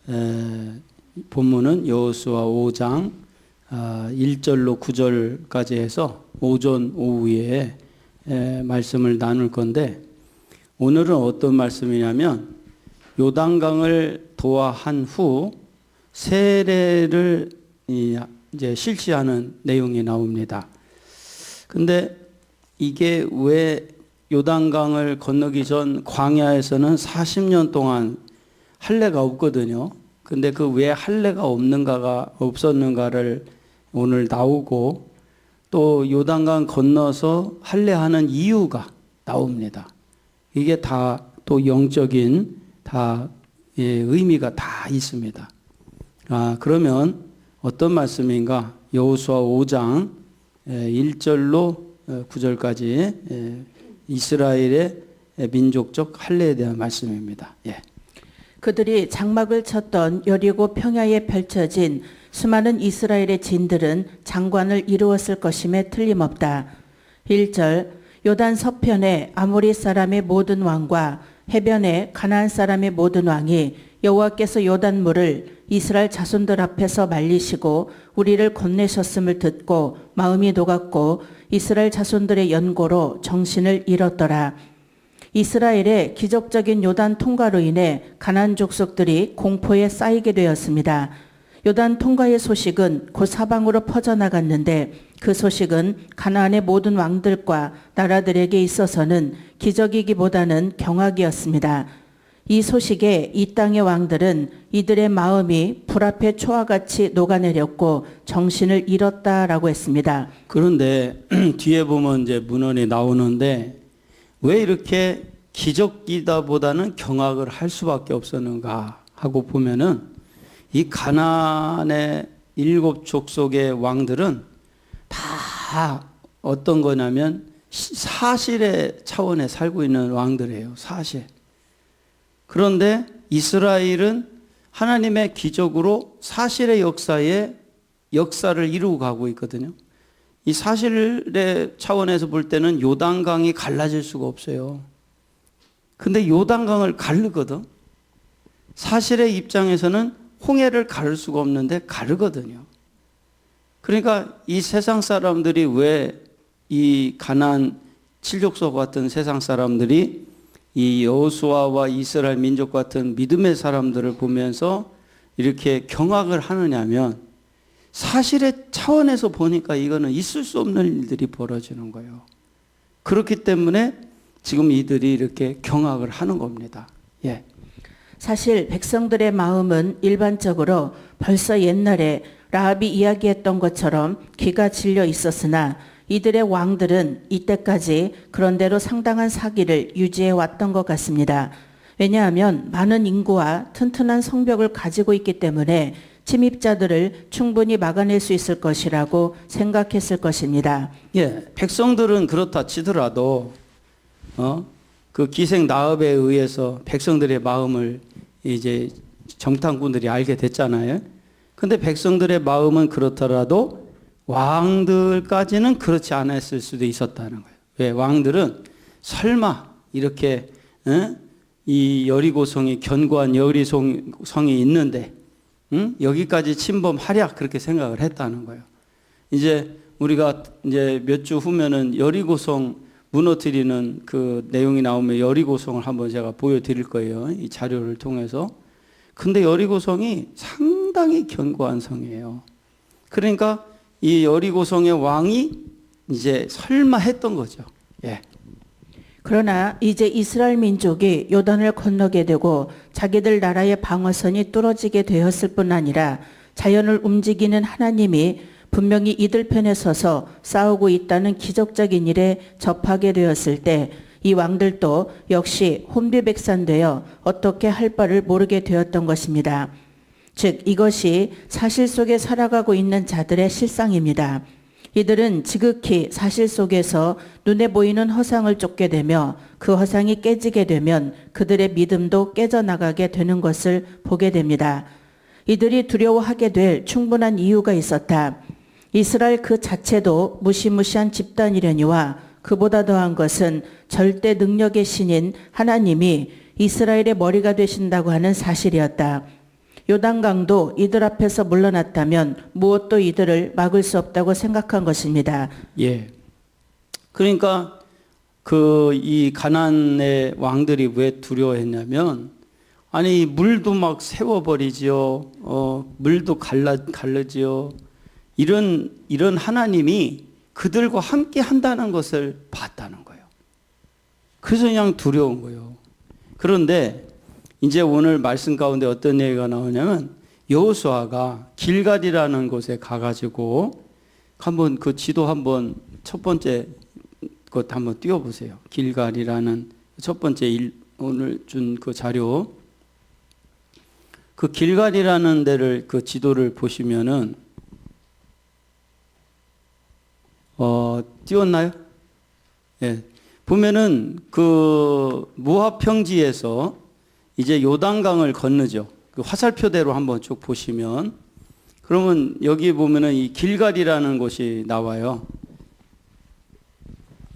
본문은 여호수아 5장 1절로 9절까지 해서 오전 오후에 말씀을 나눌 건데, 오늘은 어떤 말씀이냐면 요단강을 도하한 후 세례를 이제 실시하는 내용이 나옵니다. 근데 이게 왜 요단강을 건너기 전 광야에서는 40년 동안 할례가 없거든요. 근데 그 왜 할례가 없었는가를 오늘 나오고, 또 요단강 건너서 할례하는 이유가 나옵니다. 이게 다 또 영적인 다 의미가 다 있습니다. 그러면 어떤 말씀인가? 여호수아 5장 1절로 9절까지 이스라엘의 민족적 할례에 대한 말씀입니다. 그들이 장막을 쳤던 여리고 평야에 펼쳐진 수많은 이스라엘의 진들은 장관을 이루었을 것임에 틀림없다. 1절 요단 서편의 아모리 사람의 모든 왕과 해변의 가나안 사람의 모든 왕이 여호와께서 요단물을 이스라엘 자손들 앞에서 말리시고 우리를 건네셨음을 듣고 마음이 녹았고 이스라엘 자손들의 연고로 정신을 잃었더라. 이스라엘의 기적적인 요단 통과로 인해 가나안 족속들이 공포에 쌓이게 되었습니다. 요단 통과의 소식은 곧 사방으로 퍼져나갔는데, 그 소식은 가나안의 모든 왕들과 나라들에게 있어서는 기적이기보다는 경악이었습니다. 이 소식에 이 땅의 왕들은 이들의 마음이 불 앞에 초와같이 녹아내렸고 정신을 잃었다라고 했습니다. 그런데 뒤에 보면 이제 문헌이 나오는데, 왜 이렇게 기적이다보다는 경악을 할 수밖에 없었는가 하고 보면은, 이 가나안의 7 족속의 왕들은 다 어떤 거냐면 사실의 차원에 살고 있는 왕들이에요. 사실. 그런데 이스라엘은 하나님의 기적으로 사실의 역사를 이루고 가고 있거든요. 이 사실의 차원에서 볼 때는 요단강이 갈라질 수가 없어요. 근데 요단강을 가르거든. 사실의 입장에서는 홍해를 가를 수가 없는데 가르거든요. 그러니까 이 세상 사람들이 왜 이 가나안 7족속 같은 세상 사람들이 이 여호수아와 이스라엘 민족 같은 믿음의 사람들을 보면서 이렇게 경악을 하느냐면, 사실의 차원에서 보니까 이거는 있을 수 없는 일들이 벌어지는 거예요. 그렇기 때문에 지금 이들이 이렇게 경악을 하는 겁니다. 사실 백성들의 마음은 일반적으로 벌써 옛날에 라합이 이야기했던 것처럼 귀가 질려 있었으나, 이들의 왕들은 이때까지 그런대로 상당한 사기를 유지해 왔던 것 같습니다. 왜냐하면 많은 인구와 튼튼한 성벽을 가지고 있기 때문에 침입자들을 충분히 막아낼 수 있을 것이라고 생각했을 것입니다. 백성들은 그렇다 치더라도 그 기생 나합에 의해서 백성들의 마음을 이제 정탐꾼들이 알게 됐잖아요. 근데 백성들의 마음은 그렇더라도 왕들까지는 그렇지 않았을 수도 있었다는 거예요. 왜? 왕들은 설마 이렇게 이 여리고성이 견고한 여리고성이 있는데 여기까지 침범하랴, 그렇게 생각을 했다는 거예요. 이제 우리가 이제 몇 주 후면은 여리고성 무너뜨리는 그 내용이 나오면 여리고성을 한번 제가 보여드릴 거예요. 이 자료를 통해서. 근데 여리고성이 상당히 견고한 성이에요. 그러니까 이 여리고성의 왕이 이제 설마 했던 거죠. 그러나 이제 이스라엘 민족이 요단을 건너게 되고 자기들 나라의 방어선이 뚫어지게 되었을 뿐 아니라 자연을 움직이는 하나님이 분명히 이들 편에 서서 싸우고 있다는 기적적인 일에 접하게 되었을 때, 이 왕들도 역시 혼비백산되어 어떻게 할 바를 모르게 되었던 것입니다. 즉 이것이 사실 속에 살아가고 있는 자들의 실상입니다. 이들은 지극히 사실 속에서 눈에 보이는 허상을 쫓게 되며, 그 허상이 깨지게 되면 그들의 믿음도 깨져나가게 되는 것을 보게 됩니다. 이들이 두려워하게 될 충분한 이유가 있었다. 이스라엘 그 자체도 무시무시한 집단이려니와 그보다 더한 것은 절대 능력의 신인 하나님이 이스라엘의 머리가 되신다고 하는 사실이었다. 요단강도 이들 앞에서 물러났다면 무엇도 이들을 막을 수 없다고 생각한 것입니다. 예. 그러니까 이 가나안의 왕들이 왜 두려워했냐면, 아니 물도 막 세워버리지요. 물도 갈르지요. 이런 하나님이 그들과 함께 한다는 것을 봤다는 거예요. 그래서 그냥 두려운 거예요. 그런데 이제 오늘 말씀 가운데 어떤 얘기가 나오냐면, 여호수아가 길갈이라는 곳에 가가지고 한번 그 지도 한번 첫 번째 것 한번 띄워보세요. 길갈이라는 첫 번째 오늘 준 그 자료. 그 길갈이라는 데를 그 지도를 보시면은 띄웠나요? 예. 보면은 그 모압 평지에서 이제 요단강을 건너죠. 그 화살표대로 한번 쭉 보시면, 그러면 여기 보면은 이 길갈이라는 곳이 나와요.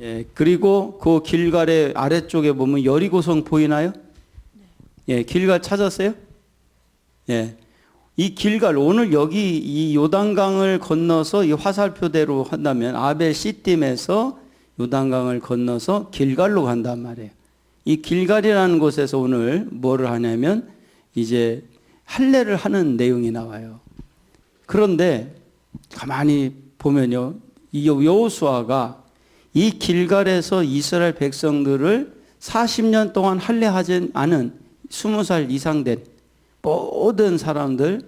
예. 그리고 그 길갈의 아래쪽에 보면 여리고성 보이나요? 예. 길갈 찾았어요? 예. 이 길갈, 오늘 여기 이 요단강을 건너서 이 화살표대로 한다면 아벨 시딤에서 요단강을 건너서 길갈로 간단 말이에요. 이 길갈이라는 곳에서 오늘 뭐를 하냐면 이제 할례를 하는 내용이 나와요. 그런데 가만히 보면요, 이 여호수아가 이 길갈에서 이스라엘 백성들을 40년 동안 할례하지 않은 20살 이상 된 모든 사람들,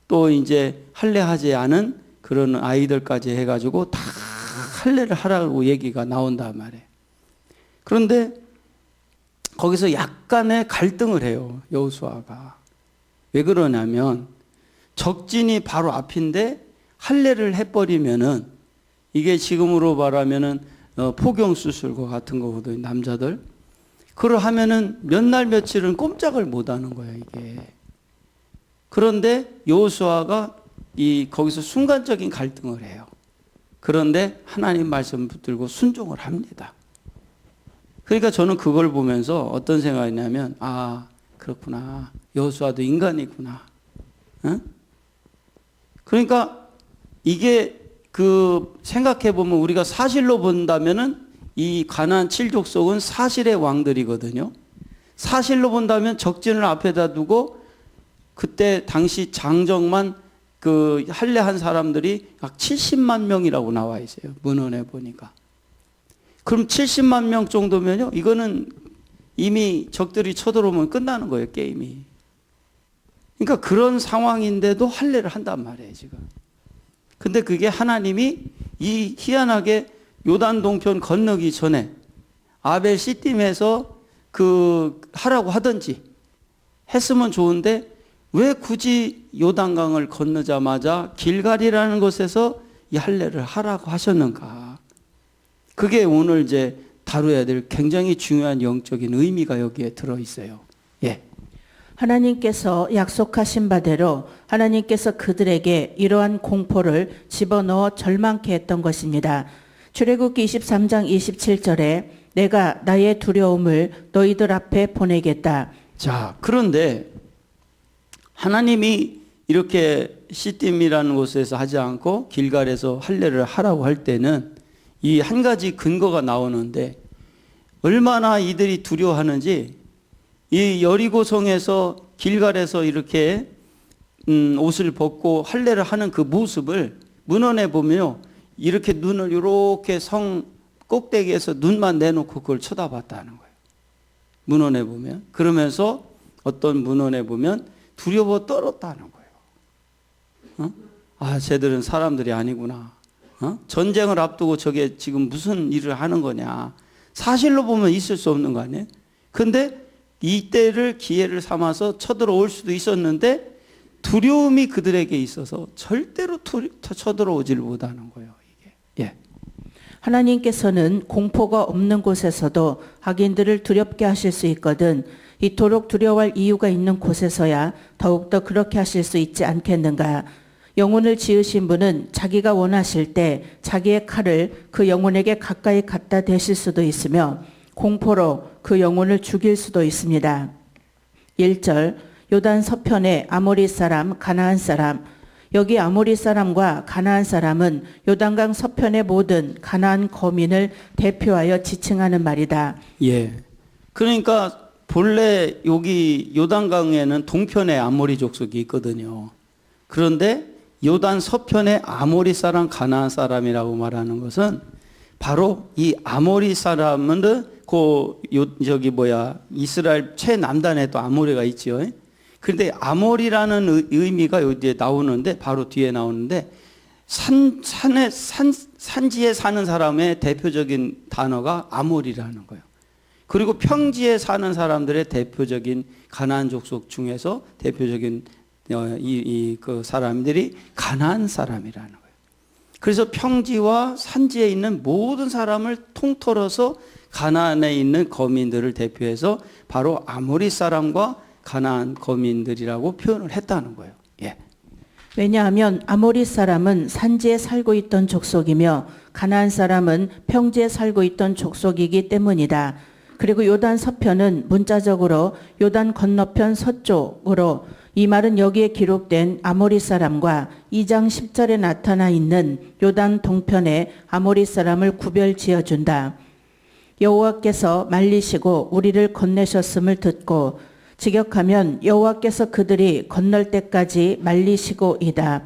또 이제 할례하지 않은 그런 아이들까지 해가지고 다 할례를 하라고 얘기가 나온단 말이에요. 그런데 거기서 약간의 갈등을 해요, 여호수아가. 왜 그러냐면 적진이 바로 앞인데 할례를 해버리면은 이게 지금으로 말하면은 포경 수술과 같은 거거든요, 남자들. 그걸 하면은 몇 날 며칠은 꼼짝을 못 하는 거예요, 이게. 그런데 여호수아가 거기서 순간적인 갈등을 해요. 그런데 하나님 말씀 붙들고 순종을 합니다. 그러니까 저는 그걸 보면서 어떤 생각이냐면, 아, 그렇구나. 여호수아도 인간이구나. 응? 그러니까 이게 생각해 보면 우리가 사실로 본다면은 이 가나안 7족속은 사실의 왕들이거든요. 사실로 본다면 적진을 앞에다 두고 그때 당시 장정만 할례한 사람들이 약 70만 명이라고 나와 있어요. 문헌에 보니까. 그럼 70만 명 정도면요, 이거는 이미 적들이 쳐들어오면 끝나는 거예요, 게임이. 그러니까 그런 상황인데도 할례를 한단 말이에요, 지금. 근데 그게 하나님이 희한하게 요단 동편 건너기 전에 아벨 시딤에서 하라고 하든지 했으면 좋은데, 왜 굳이 요단강을 건너자마자 길갈이라는 곳에서 이 할례를 하라고 하셨는가? 그게 오늘 이제 다루어야 될 굉장히 중요한 영적인 의미가 여기에 들어 있어요. 예. 하나님께서 약속하신 바대로 하나님께서 그들에게 이러한 공포를 집어넣어 절망케 했던 것입니다. 출애굽기 23장 27절에 내가 나의 두려움을 너희들 앞에 보내겠다. 자, 그런데 하나님이 이렇게 시딤이라는 곳에서 하지 않고 길갈에서 할례를 하라고 할 때는 이 한 가지 근거가 나오는데, 얼마나 이들이 두려워하는지 이 여리고성에서 길갈에서 이렇게 옷을 벗고 할례를 하는 그 모습을 문헌에 보면요, 이렇게 눈을 이렇게 성 꼭대기에서 눈만 내놓고 그걸 쳐다봤다는 거예요. 문헌에 보면. 그러면서 어떤 문헌에 보면 두려워 떨었다는 거예요. 아, 쟤들은 사람들이 아니구나. 전쟁을 앞두고 저게 지금 무슨 일을 하는 거냐. 사실로 보면 있을 수 없는 거 아니에요? 근데 이때를 기회를 삼아서 쳐들어올 수도 있었는데 두려움이 그들에게 있어서 절대로 쳐들어오질 못하는 거예요, 이게. 예. 하나님께서는 공포가 없는 곳에서도 악인들을 두렵게 하실 수 있거든 이토록 두려워할 이유가 있는 곳에서야 더욱더 그렇게 하실 수 있지 않겠는가. 영혼을 지으신 분은 자기가 원하실 때 자기의 칼을 그 영혼에게 가까이 갖다 대실 수도 있으며 공포로 그 영혼을 죽일 수도 있습니다. 1절 요단 서편의 아모리 사람, 가나안 사람. 여기 아모리 사람과 가나안 사람은 요단강 서편의 모든 가나안 거민을 대표하여 지칭하는 말이다. 예. 그러니까 본래 여기 요단강에는 동편에 아모리 족속이 있거든요. 그런데 요단 서편의 아모리 사람, 가나안 사람이라고 말하는 것은 바로 이 아모리 사람은 이스라엘 최남단에 또 아모리가 있지요. 그런데 아모리라는 의미가 여기에 나오는데 바로 뒤에 나오는데 산지에 사는 사람의 대표적인 단어가 아모리라는 거예요. 그리고 평지에 사는 사람들의 대표적인 가나안 족속 중에서 대표적인 그 사람들이 가나안 사람이라는 거예요. 그래서 평지와 산지에 있는 모든 사람을 통틀어서 가나안에 있는 거민들을 대표해서 바로 아모리 사람과 가나안 거민들이라고 표현을 했다는 거예요. 예. 왜냐하면 아모리 사람은 산지에 살고 있던 족속이며 가나안 사람은 평지에 살고 있던 족속이기 때문이다. 그리고 요단 서편은 문자적으로 요단 건너편 서쪽으로, 이 말은 여기에 기록된 아모리 사람과 2장 10절에 나타나 있는 요단 동편의 아모리 사람을 구별 지어준다. 여호와께서 말리시고 우리를 건네셨음을 듣고, 직역하면 여호와께서 그들이 건널 때까지 말리시고이다.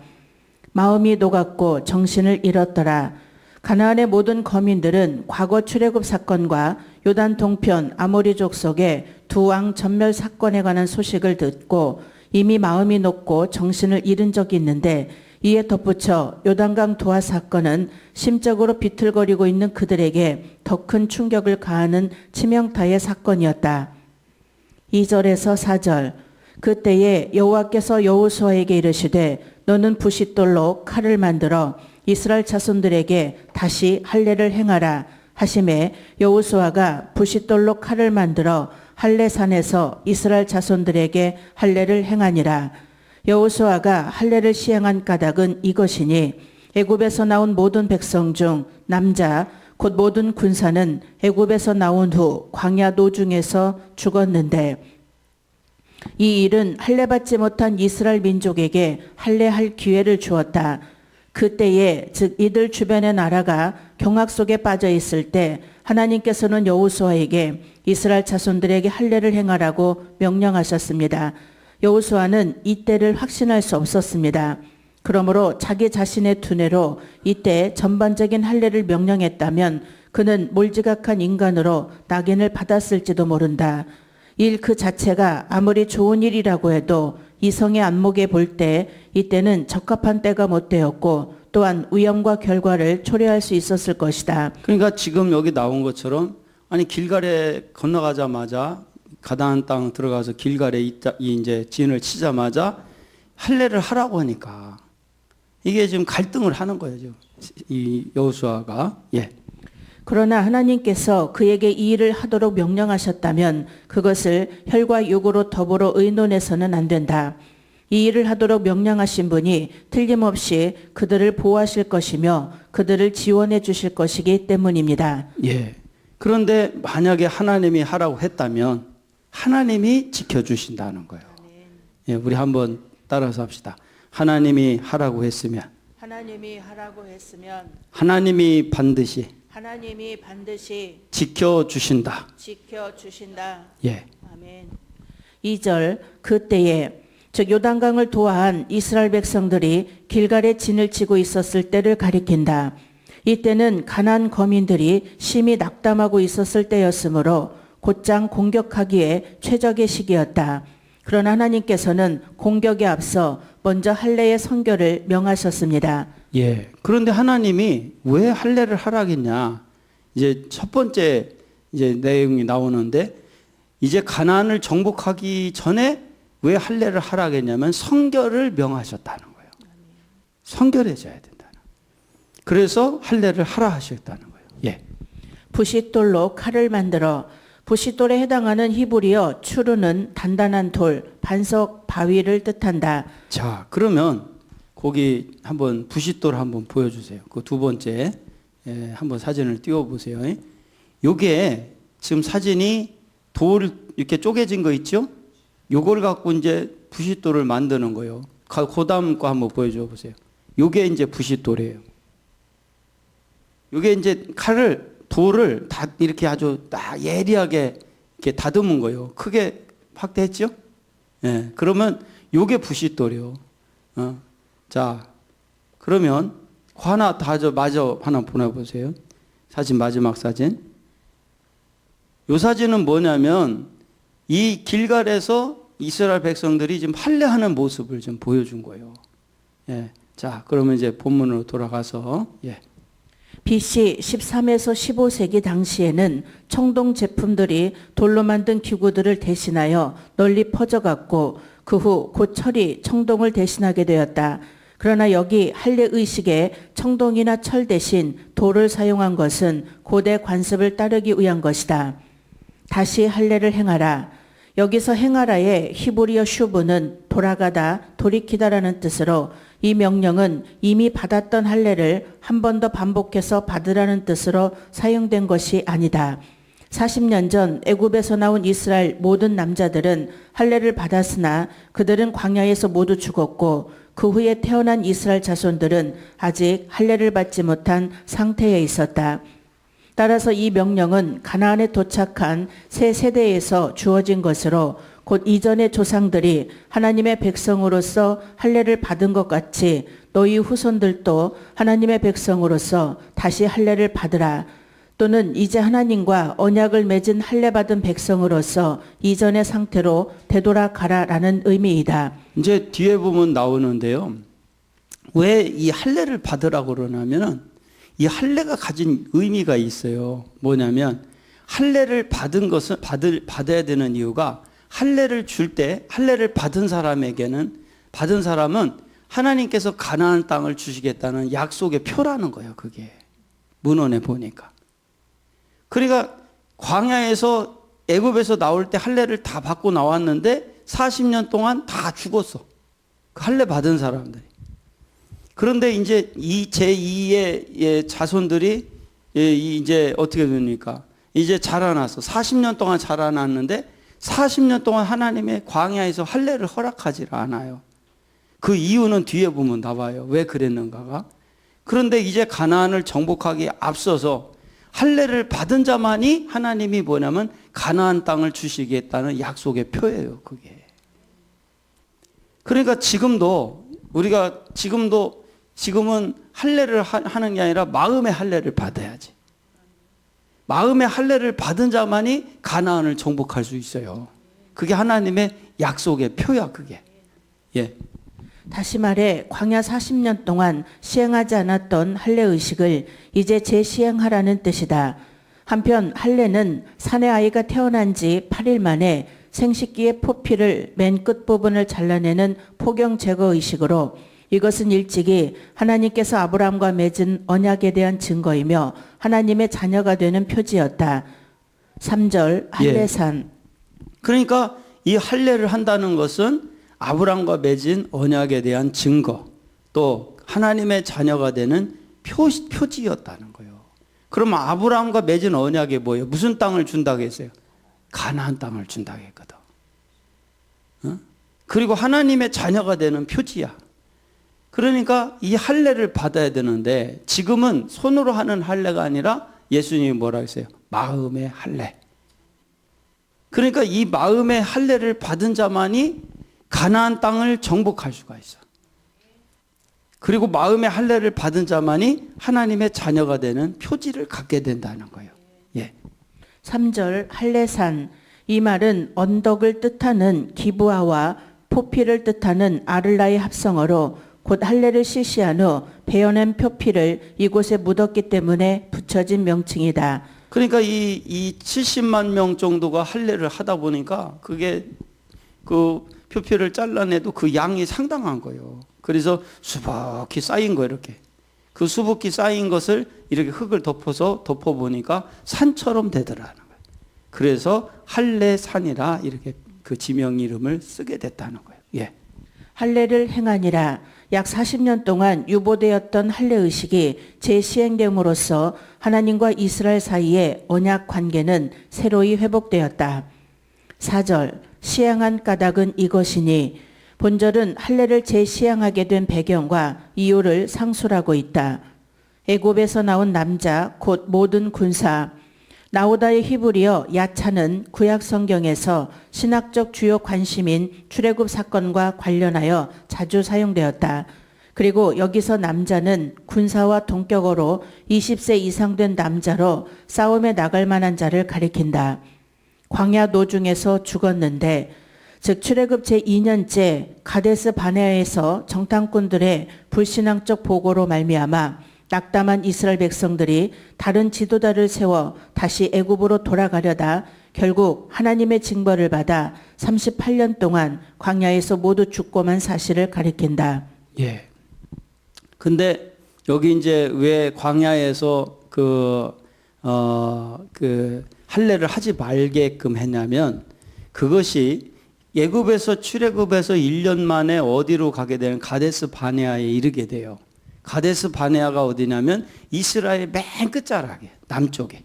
마음이 녹았고 정신을 잃었더라. 가나안의 모든 거민들은 과거 출애굽 사건과 요단 동편 아모리 족속의 두 왕 전멸 사건에 관한 소식을 듣고 이미 마음이 녹고 정신을 잃은 적이 있는데, 이에 덧붙여 요단강 도하 사건은 심적으로 비틀거리고 있는 그들에게 더 큰 충격을 가하는 치명타의 사건이었다. 2절에서 4절. 그때에 여호와께서 여호수아에게 이르시되 너는 부싯돌로 칼을 만들어 이스라엘 자손들에게 다시 할례를 행하라 하심에, 여호수아가 부싯돌로 칼을 만들어 할례산에서 이스라엘 자손들에게 할례를 행하니라. 여호수아가 할례를 시행한 까닭은 이것이니, 애굽에서 나온 모든 백성 중 남자 곧 모든 군사는 애굽에서 나온 후 광야 노중에서 죽었는데, 이 일은 할례받지 못한 이스라엘 민족에게 할례할 기회를 주었다. 그때에 즉 이들 주변의 나라가 경악 속에 빠져 있을 때 하나님께서는 여호수아에게 이스라엘 자손들에게 할례를 행하라고 명령하셨습니다. 여호수아는 이때를 확신할 수 없었습니다. 그러므로 자기 자신의 두뇌로 이때 전반적인 할례를 명령했다면 그는 몰지각한 인간으로 낙인을 받았을지도 모른다. 일 그 자체가 아무리 좋은 일이라고 해도 이성의 안목에 볼 때 이때는 적합한 때가 못 되었고, 또한 위험과 결과를 초래할 수 있었을 것이다. 그러니까 지금 여기 나온 것처럼, 아니 길갈에 건너가자마자 가나안 땅 들어가서 길갈에 이제 진을 치자마자 할례를 하라고 하니까 이게 지금 갈등을 하는 거예요, 지금 이 여호수아가. 예. 그러나 하나님께서 그에게 이 일을 하도록 명령하셨다면 그것을 혈과 육으로 더불어 의논해서는 안 된다. 이 일을 하도록 명령하신 분이 틀림없이 그들을 보호하실 것이며 그들을 지원해 주실 것이기 때문입니다. 예. 그런데 만약에 하나님이 하라고 했다면 하나님이 지켜주신다는 거예요. 예, 우리 한번 따라서 합시다. 하나님이 하라고 했으면 하나님이 반드시 지켜주신다. 예. 아멘. 2절. 그때에 즉 요단강을 도하한 이스라엘 백성들이 길갈에 진을 치고 있었을 때를 가리킨다. 이때는 가나안 거민들이 심히 낙담하고 있었을 때였으므로 곧장 공격하기에 최적의 시기였다. 그러나 하나님께서는 공격에 앞서 먼저 할례의 선결을 명하셨습니다. 예. 그런데 하나님이 왜 할례를 하라겠냐? 이제 첫 번째 이제 내용이 나오는데, 이제 가나안을 정복하기 전에 왜 할례를 하라겠냐면 선결을 명하셨다는 거예요. 선결해져야 된다는. 그래서 할례를 하라 하셨다는 거예요. 예. 부싯돌로 칼을 만들어, 부싯돌에 해당하는 히브리어 추르는 단단한 돌, 반석, 바위를 뜻한다. 자, 그러면 거기 한번 부싯돌 한번 보여주세요. 그 두 번째 한번 사진을 띄워보세요. 요게 지금 사진이 돌 이렇게 쪼개진 거 있죠? 요걸 갖고 이제 부싯돌을 만드는 거예요. 그 다음 거 한번 보여줘 보세요. 요게 이제 부싯돌이에요. 요게 이제 돌을 다 이렇게 아주 딱 예리하게 이렇게 다듬은 거예요. 크게 확대했죠? 예. 그러면 요게 부싯돌이요. 자, 그러면 마저 하나 보내보세요. 사진, 마지막 사진. 요 사진은 뭐냐면 이 길갈에서 이스라엘 백성들이 지금 할례하는 모습을 좀 보여준 거예요. 예. 자, 그러면 이제 본문으로 돌아가서, 예. BC 13에서 15세기 당시에는 청동 제품들이 돌로 만든 기구들을 대신하여 널리 퍼져갔고 그 후 곧 철이 청동을 대신하게 되었다. 그러나 여기 할례 의식에 청동이나 철 대신 돌을 사용한 것은 고대 관습을 따르기 위한 것이다. 다시 할례를 행하라. 여기서 행하라의 히브리어 슈브는 돌아가다, 돌이키다라는 뜻으로 이 명령은 이미 받았던 할례를 한 번 더 반복해서 받으라는 뜻으로 사용된 것이 아니다. 40년 전 애굽에서 나온 이스라엘 모든 남자들은 할례를 받았으나 그들은 광야에서 모두 죽었고 그 후에 태어난 이스라엘 자손들은 아직 할례를 받지 못한 상태에 있었다. 따라서 이 명령은 가나안에 도착한 새 세대에서 주어진 것으로 곧 이전의 조상들이 하나님의 백성으로서 할례를 받은 것 같이 너희 후손들도 하나님의 백성으로서 다시 할례를 받으라. 또는 이제 하나님과 언약을 맺은 할례 받은 백성으로서 이전의 상태로 되돌아가라라는 의미이다. 이제 뒤에 보면 나오는데요. 왜 이 할례를 받으라고 그러냐면은 이 할례가 가진 의미가 있어요. 뭐냐면 할례를 받은 것은 받아야 되는 이유가 할례를 줄 때 할례를 받은 사람은 하나님께서 가나안 땅을 주시겠다는 약속의 표라는 거예요. 그게 문헌에 보니까. 그러니까 광야에서 애굽에서 나올 때 할례를 다 받고 나왔는데 40년 동안 다 죽었어. 그 할례 받은 사람들이. 그런데 이제 이 제2의 자손들이 이제 어떻게 됩니까? 이제 자라났어. 40년 동안 자라났는데 40년 동안 하나님의 광야에서 할례를 허락하지 않아요. 그 이유는 뒤에 보면 나와요. 왜 그랬는가가. 그런데 이제 가나안을 정복하기에 앞서서 할례를 받은 자만이 하나님이 뭐냐면 가나안 땅을 주시겠다는 약속의 표예요. 그게. 그러니까 지금은 할례를 하는 게 아니라 마음의 할례를 받아야지. 마음의 할례를 받은 자만이 가나안을 정복할 수 있어요. 그게 하나님의 약속의 표야, 그게. 예. 다시 말해 광야 40년 동안 시행하지 않았던 할례 의식을 이제 재시행하라는 뜻이다. 한편 할례는 사내 아이가 태어난 지 8일 만에 생식기의 포피를 맨 끝부분을 잘라내는 포경 제거 의식으로 이것은 일찍이 하나님께서 아브라함과 맺은 언약에 대한 증거이며 하나님의 자녀가 되는 표지였다. 3절 할례산. 그러니까 이 할례를 한다는 것은 아브라함과 맺은 언약에 대한 증거, 또 하나님의 자녀가 되는 표지였다는 거예요. 그러면 아브라함과 맺은 언약이 뭐예요? 무슨 땅을 준다고 했어요? 가나안 땅을 준다고 했거든. 그리고 하나님의 자녀가 되는 표지야. 그러니까 이 할례를 받아야 되는데 지금은 손으로 하는 할례가 아니라 예수님이 뭐라고 했어요? 마음의 할례. 그러니까 이 마음의 할례를 받은 자만이 가나안 땅을 정복할 수가 있어. 그리고 마음의 할례를 받은 자만이 하나님의 자녀가 되는 표지를 갖게 된다는 거예요. 예. 3절 할례산. 이 말은 언덕을 뜻하는 기브아와 포피를 뜻하는 아를라의 합성어로 곧 할례를 실시한 후 베어낸 표피를 이곳에 묻었기 때문에 붙여진 명칭이다. 그러니까 이 70만 명 정도가 할례를 하다 보니까 그게 그 표피를 잘라내도 그 양이 상당한 거예요. 그래서 수북히 쌓인 거예요, 이렇게. 그 수북히 쌓인 것을 이렇게 흙을 덮어보니까 산처럼 되더라는 거예요. 그래서 할례산이라 이렇게 그 지명 이름을 쓰게 됐다는 거예요. 예. 할례를 행하니라. 약 40년 동안 유보되었던 할례 의식이 재시행됨으로써 하나님과 이스라엘 사이의 언약 관계는 새로이 회복되었다. 4절 시행한 까닭은 이것이니 본절은 할례를 재시행하게 된 배경과 이유를 상술하고 있다. 애굽에서 나온 남자 곧 모든 군사 나우다의 히브리어 야차는 구약 성경에서 신학적 주요 관심인 출애굽 사건과 관련하여 자주 사용되었다. 그리고 여기서 남자는 군사와 동격어로 20세 이상 된 남자로 싸움에 나갈 만한 자를 가리킨다. 광야 노중에서 죽었는데 즉 출애굽 제2년째 가데스 바네아에서 정탐꾼들의 불신앙적 보고로 말미암아 낙담한 이스라엘 백성들이 다른 지도자를 세워 다시 애굽으로 돌아가려다 결국 하나님의 징벌을 받아 38년 동안 광야에서 모두 죽고만 사실을 가리킨다. 예. 근데 여기 이제 왜 광야에서 할례를 하지 말게끔 했냐면 그것이 애굽에서 출애굽해서 1년 만에 어디로 가게 되는 가데스 바네아에 이르게 돼요. 가데스 바네아가 어디냐면 이스라엘 맨 끝자락에 남쪽에.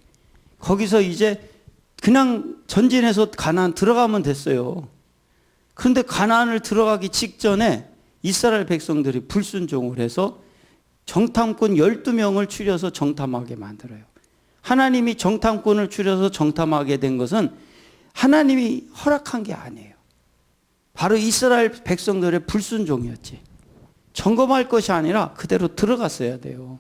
거기서 이제 그냥 전진해서 가나안 들어가면 됐어요. 그런데 가나안을 들어가기 직전에 이스라엘 백성들이 불순종을 해서 정탐꾼 12명을 추려서 정탐하게 만들어요. 하나님이 정탐꾼을 추려서 정탐하게 된 것은 하나님이 허락한 게 아니에요. 바로 이스라엘 백성들의 불순종이었지. 점검할 것이 아니라 그대로 들어갔어야 돼요.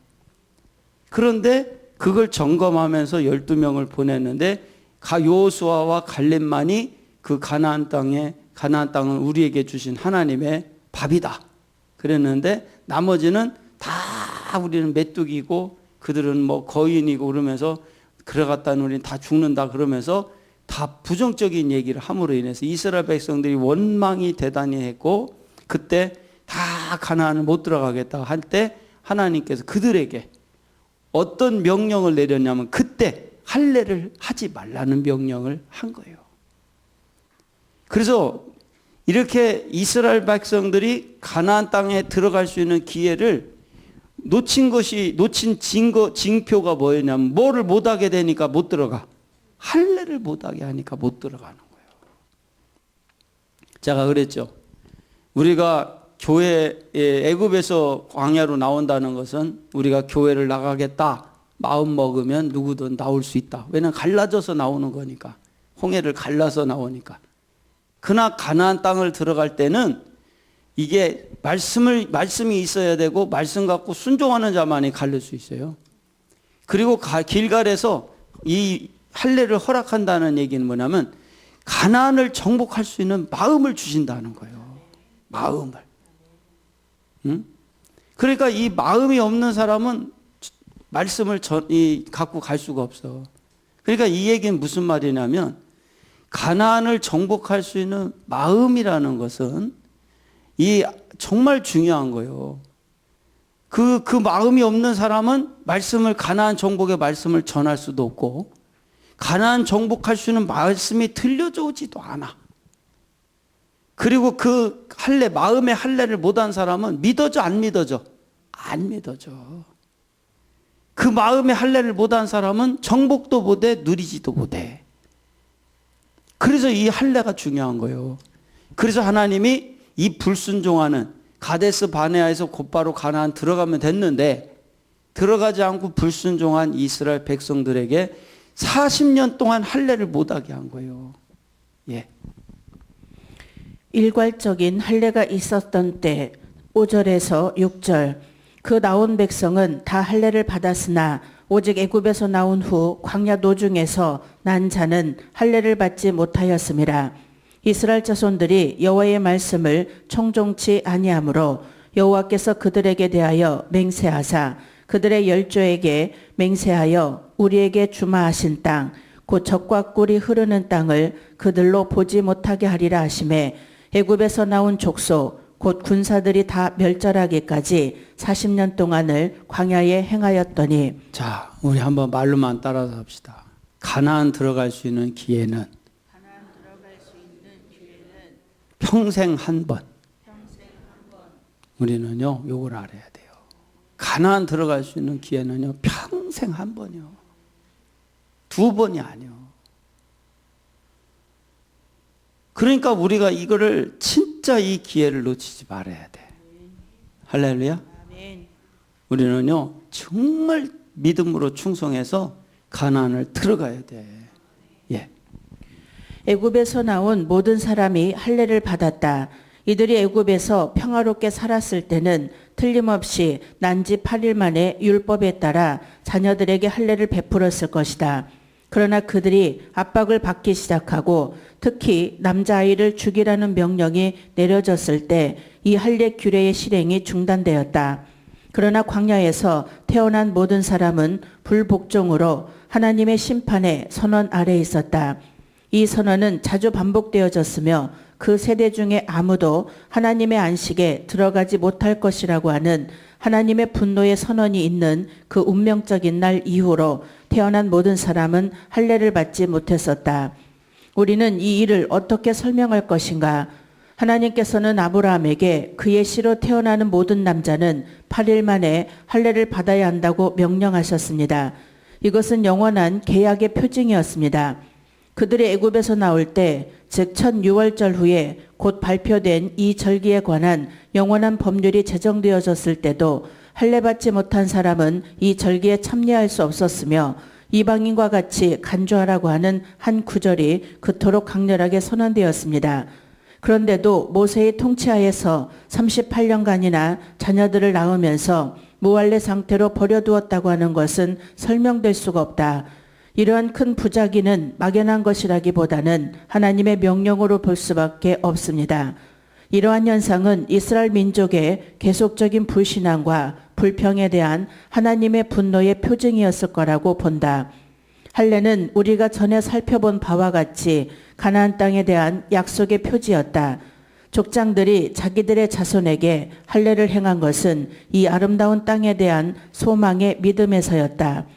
그런데 그걸 점검하면서 12명을 보냈는데 여호수아와 갈렙만이 그 가나안 땅을 우리에게 주신 하나님의 밥이다 그랬는데 나머지는 다 우리는 메뚜기고 그들은 뭐 거인이고 그러면서 들어갔다는 우리는 다 죽는다 그러면서 다 부정적인 얘기를 함으로 인해서 이스라엘 백성들이 원망이 대단히 했고 그때 다 가나안을 못 들어가겠다 할 때 하나님께서 그들에게 어떤 명령을 내렸냐면 그때 할례를 하지 말라는 명령을 한 거예요. 그래서 이렇게 이스라엘 백성들이 가나안 땅에 들어갈 수 있는 기회를 놓친 징표가 뭐였냐면 뭐를 못하게 되니까 못 들어가. 할례를 못하게 하니까 못 들어가는 거예요. 제가 그랬죠. 우리가 교회 애굽에서 광야로 나온다는 것은 우리가 교회를 나가겠다 마음 먹으면 누구든 나올 수 있다. 왜냐하면 갈라져서 나오는 거니까. 홍해를 갈라서 나오니까. 그러나 가나안 땅을 들어갈 때는 이게 말씀이 있어야 되고 말씀 갖고 순종하는 자만이 갈릴 수 있어요. 그리고 길갈에서 이 할례를 허락한다는 얘기는 뭐냐면 가나안을 정복할 수 있는 마음을 주신다는 거예요. 마음을. 응? 그러니까 이 마음이 없는 사람은 말씀을 갖고 갈 수가 없어. 그러니까 이 얘기는 무슨 말이냐면 가나안을 정복할 수 있는 마음이라는 것은 정말 중요한 거예요. 그 마음이 없는 사람은 가나안 정복의 말씀을 전할 수도 없고 가나안 정복할 수 있는 말씀이 들려져 오지도 않아. 그리고 그 마음의 할례를 못한 사람은 믿어져 안 믿어져? 안 믿어져. 그 마음의 할례를 못한 사람은 정복도 못해 누리지도 못해. 그래서 이 할례가 중요한 거예요. 그래서 하나님이 이 불순종하는 가데스 바네아에서 곧바로 가나안 들어가면 됐는데 들어가지 않고 불순종한 이스라엘 백성들에게 40년 동안 할례를 못하게 한 거예요. 예. 일괄적인 할례가 있었던 때 5절에서 6절 그 나온 백성은 다 할례를 받았으나 오직 애굽에서 나온 후 광야 노중에서 난 자는 할례를 받지 못하였음이라. 이스라엘 자손들이 여호와의 말씀을 청종치 아니하므로 여호와께서 그들에게 대하여 맹세하사 그들의 열조에게 맹세하여 우리에게 주마하신 땅 곧 젖과 꿀이 흐르는 땅을 그들로 보지 못하게 하리라 하시매 애굽에서 나온 족속 곧 군사들이 다 멸절하기까지 40년 동안을 광야에 행하였더니. 자, 우리 한번 말로만 따라서 합시다. 가나안 들어갈 수 있는 기회는 평생 한 번. 우리는요, 요걸 알아야 돼요. 가나안 들어갈 수 있는 기회는요, 평생 한 번이요. 두 번이 아니요. 그러니까 우리가 이거를 진짜 이 기회를 놓치지 말아야 돼. 할렐루야. 아멘. 우리는요 정말 믿음으로 충성해서 가나안을 들어가야 돼. 예. 애굽에서 나온 모든 사람이 할례를 받았다. 이들이 애굽에서 평화롭게 살았을 때는 틀림없이 난지 8일 만에 율법에 따라 자녀들에게 할례를 베풀었을 것이다. 그러나 그들이 압박을 받기 시작하고 특히 남자아이를 죽이라는 명령이 내려졌을 때 이 할례 규례의 실행이 중단되었다. 그러나 광야에서 태어난 모든 사람은 불복종으로 하나님의 심판의 선언 아래에 있었다. 이 선언은 자주 반복되어졌으며 그 세대 중에 아무도 하나님의 안식에 들어가지 못할 것이라고 하는 하나님의 분노의 선언이 있는 그 운명적인 날 이후로 태어난 모든 사람은 할례를 받지 못했었다. 우리는 이 일을 어떻게 설명할 것인가? 하나님께서는 아브라함에게 그의 씨로 태어나는 모든 남자는 8일 만에 할례를 받아야 한다고 명령하셨습니다. 이것은 영원한 계약의 표징이었습니다. 그들이 애굽에서 나올 때, 즉 첫 유월절 후에 곧 발표된 이 절기에 관한 영원한 법률이 제정되어졌을 때도 할례 받지 못한 사람은 이 절기에 참여할 수 없었으며 이방인과 같이 간주하라고 하는 한 구절이 그토록 강렬하게 선언되었습니다. 그런데도 모세의 통치하에서 38년간이나 자녀들을 낳으면서 무할례 상태로 버려두었다고 하는 것은 설명될 수가 없다. 이러한 큰 부작위는 막연한 것이라기보다는 하나님의 명령으로 볼 수밖에 없습니다. 이러한 현상은 이스라엘 민족의 계속적인 불신앙과 불평에 대한 하나님의 분노의 표징이었을 거라고 본다. 할례는 우리가 전에 살펴본 바와 같이 가나안 땅에 대한 약속의 표지였다. 족장들이 자기들의 자손에게 할례를 행한 것은 이 아름다운 땅에 대한 소망의 믿음에서였다.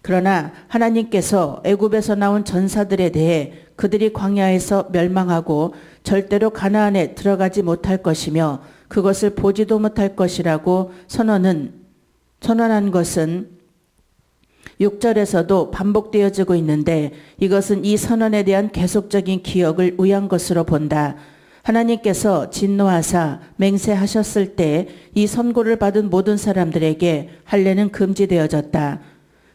그러나 하나님께서 애굽에서 나온 전사들에 대해 그들이 광야에서 멸망하고 절대로 가나안에 들어가지 못할 것이며 그것을 보지도 못할 것이라고 선언한 것은 6절에서도 반복되어지고 있는데 이것은 이 선언에 대한 계속적인 기억을 위한 것으로 본다. 하나님께서 진노하사 맹세하셨을 때 이 선고를 받은 모든 사람들에게 할례는 금지되어졌다.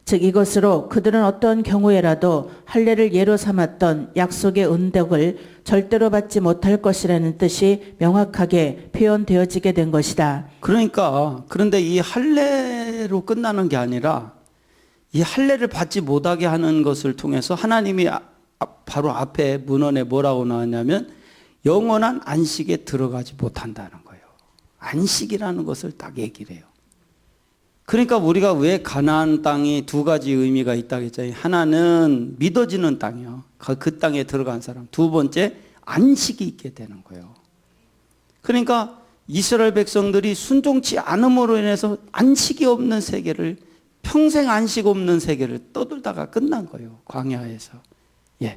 즉 이것으로 그들은 어떤 경우에라도 할례를 예로 삼았던 약속의 은덕을 절대로 받지 못할 것이라는 뜻이 명확하게 표현되어지게 된 것이다. 그런데 이 할례로 끝나는 게 아니라 이 할례를 받지 못하게 하는 것을 통해서 하나님이 바로 앞에 문헌에 뭐라고 나왔냐면 영원한 안식에 들어가지 못한다는 거예요. 안식이라는 것을 딱 얘기를 해요. 그러니까 우리가 왜 가나안 땅이 두 가지 의미가 있다고 했잖아요. 하나는 믿어지는 땅이요. 그 땅에 들어간 사람. 두 번째 안식이 있게 되는 거예요. 그러니까 이스라엘 백성들이 순종치 않음으로 인해서 안식이 없는 세계를 평생 안식 없는 세계를 떠돌다가 끝난 거예요. 광야에서. 예.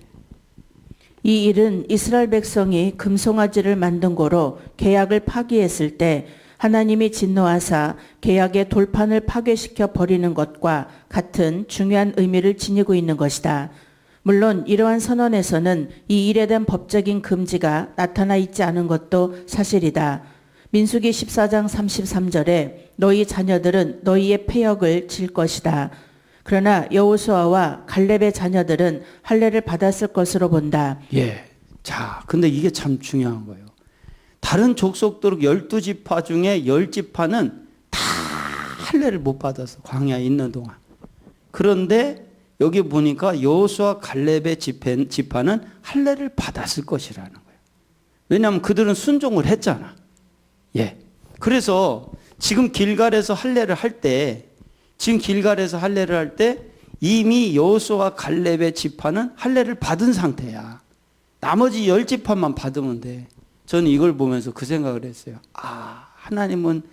이 일은 이스라엘 백성이 금송아지를 만든 고로 계약을 파기했을 때 하나님이 진노하사 계약의 돌판을 파괴시켜 버리는 것과 같은 중요한 의미를 지니고 있는 것이다. 물론 이러한 선언에서는 이 일에 대한 법적인 금지가 나타나 있지 않은 것도 사실이다. 민수기 14장 33절에 너희 자녀들은 너희의 패역을 질 것이다. 그러나 여호수아와 갈렙의 자녀들은 할례를 받았을 것으로 본다. 예. 자, 근데 이게 참 중요한 거예요. 다른 족속들 12지파 중에 10지파는 다 할례를 못 받았어. 광야에 있는 동안. 그런데 여기 보니까 여호수아 갈렙의 지파는 할례를 받았을 것이라는 거예요. 왜냐하면 그들은 순종을 했잖아. 예. 그래서 지금 길갈에서 할례를 할 때 이미 여호수아 갈렙의 지파는 할례를 받은 상태야. 나머지 10지파만 받으면 돼. 저는 이걸 보면서 그 생각을 했어요. 아, 하나님은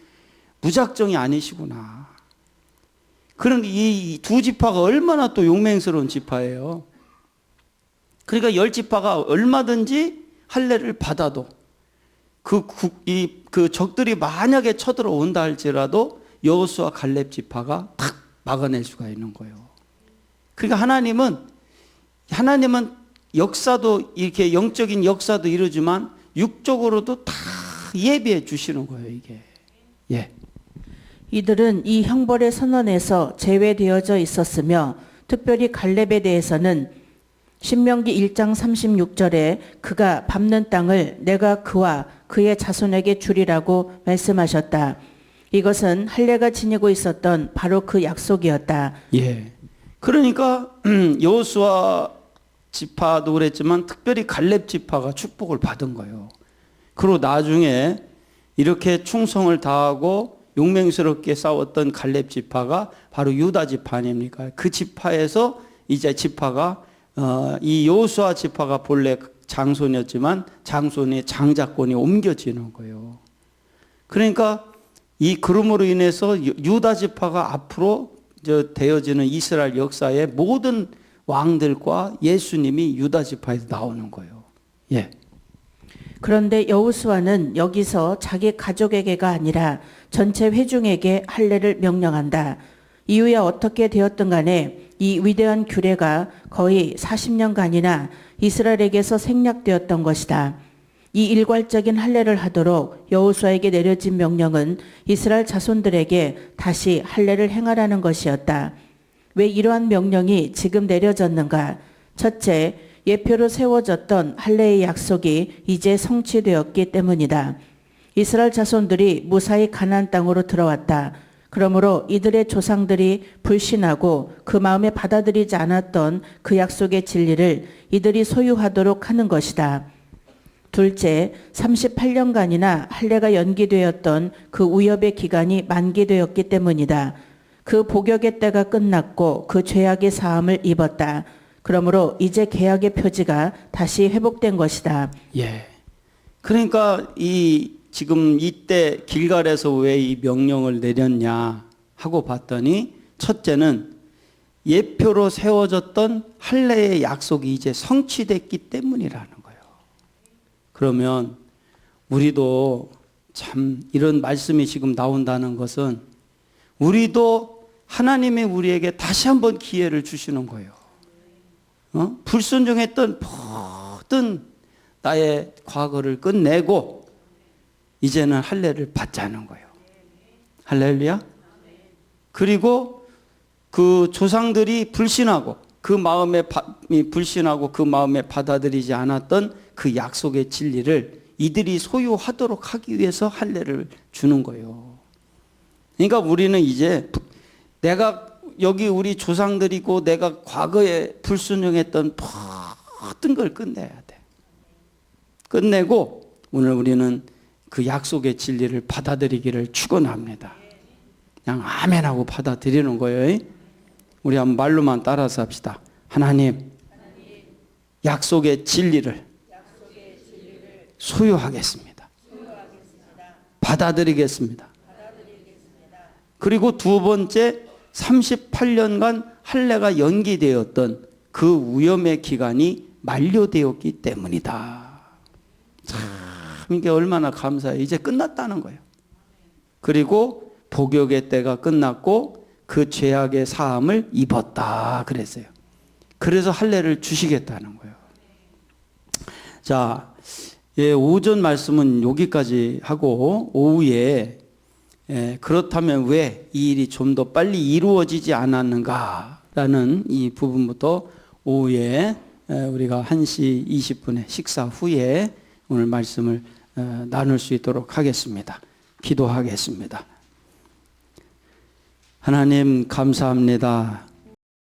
무작정이 아니시구나. 그런 이 두 지파가 얼마나 또 용맹스러운 지파예요. 그러니까 10지파가 얼마든지 할례를 받아도 그 적들이 만약에 쳐들어온다 할지라도 여호수아 갈렙 지파가 탁 막아낼 수가 있는 거예요. 그러니까 하나님은 역사도 이렇게 영적인 역사도 이루지만 육적으로도 다 예비해 주시는 거예요, 이게. 예. 이들은 이 형벌의 선언에서 제외되어져 있었으며 특별히 갈렙에 대해서는 신명기 1장 36절에 그가 밟는 땅을 내가 그와 그의 자손에게 주리라고 말씀하셨다. 이것은 할례가 지니고 있었던 바로 그 약속이었다. 예. 그러니까 여호수아 지파도 그랬지만 특별히 갈렙 지파가 축복을 받은 거예요. 그리고 나중에 이렇게 충성을 다하고 용맹스럽게 싸웠던 갈렙 지파가 바로 유다 지파 아닙니까? 그 지파에서 이제 지파가 이 여호수아 지파가 본래 장손이었지만 장손의 장자권이 옮겨지는 거예요. 그러니까 그럼으로 인해서 유다 지파가 앞으로 되어지는 이스라엘 역사의 모든 왕들과 예수님이 유다 지파에서 나오는 거예요. 예. 그런데 여호수아는 여기서 자기 가족에게가 아니라 전체 회중에게 할례를 명령한다. 이후에 어떻게 되었든 간에 이 위대한 규례가 거의 40년간이나 이스라엘에게서 생략되었던 것이다. 이 일괄적인 할례를 하도록 여호수아에게 내려진 명령은 이스라엘 자손들에게 다시 할례를 행하라는 것이었다. 왜 이러한 명령이 지금 내려졌는가? 첫째, 예표로 세워졌던 할례의 약속이 이제 성취되었기 때문이다. 이스라엘 자손들이 무사히 가나안 땅으로 들어왔다. 그러므로 이들의 조상들이 불신하고 그 마음에 받아들이지 않았던 그 약속의 진리를 이들이 소유하도록 하는 것이다. 둘째, 38년간이나 할례가 연기되었던 그 위협의 기간이 만기되었기 때문이다. 그 복역의 때가 끝났고 그 죄악의 사함을 입었다. 그러므로 이제 계약의 표지가 다시 회복된 것이다. 예. 그러니까 지금 이때 길갈에서 왜 이 명령을 내렸냐 하고 봤더니 첫째는 예표로 세워졌던 할례의 약속이 이제 성취됐기 때문이라는 거예요. 그러면 우리도 참 이런 말씀이 지금 나온다는 것은 우리도 하나님이 우리에게 다시 한번 기회를 주시는 거예요. 불순종했던 모든 나의 과거를 끝내고 이제는 할례를 받자는 거예요. 할렐루야. 그리고 그 조상들이 불신하고 그 마음에 불신하고 그 마음에 받아들이지 않았던 그 약속의 진리를 이들이 소유하도록 하기 위해서 할례를 주는 거예요. 그러니까 우리는 이제 내가 여기 우리 조상들이고 내가 과거에 불순종했던 모든 걸 끝내야 돼. 끝내고 오늘 우리는 그 약속의 진리를 받아들이기를 축원합니다. 그냥 아멘하고 받아들이는 거예요. 우리 한번 말로만 따라서 합시다. 하나님, 약속의 진리를 소유하겠습니다. 받아들이겠습니다. 그리고 두 번째, 38년간 할례가 연기되었던 그 위험의 기간이 만료되었기 때문이다. 참 이게 얼마나 감사해요. 이제 끝났다는 거예요. 그리고 복역의 때가 끝났고 그 죄악의 사함을 입었다 그랬어요. 그래서 할례를 주시겠다는 거예요. 자, 오전 말씀은 여기까지 하고 오후에 그렇다면 왜 이 일이 좀 더 빨리 이루어지지 않았는가라는 이 부분부터 오후에 우리가 1시 20분에 식사 후에 오늘 말씀을 나눌 수 있도록 하겠습니다. 기도하겠습니다. 하나님 감사합니다.